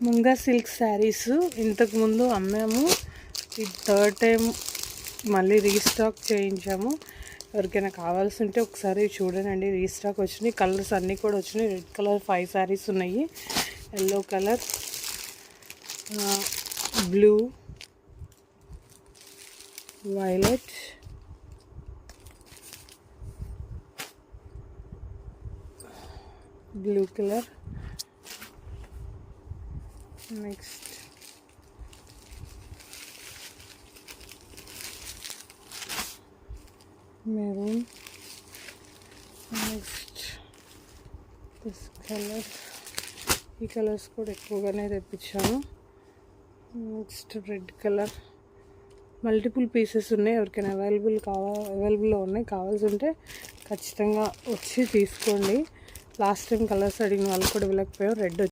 Munga silk saris ఇంతకుముందు అమ్మాము, ఇది third time మళ్ళీ రీస్టాక్ చేయించాము. ఎవరికైనా కావాల్సి ఉంటే ఒకసారి చూడండి. రీస్టాక్ వచ్చినాయి, కలర్స్ అన్నీ కూడా వచ్చినాయి. రెడ్ కలర్ 5 శారీస్ ఉన్నాయి, yellow colour, blue, violet, blue colour, next maroon, next this colour. ఈ కలర్స్ కూడా ఎక్కువగానే తెప్పించాను. Next red colour. Multiple pieces ఉన్నాయి, ఎవరికైనా అవైలబుల్లో ఉన్నాయి. కావాల్సి ఉంటే ఖచ్చితంగా వచ్చి తీసుకోండి. లాస్ట్ టైం కలర్స్ అడిగిన వాళ్ళు కూడా ఇవ్వలేకపోయాం. రెడ్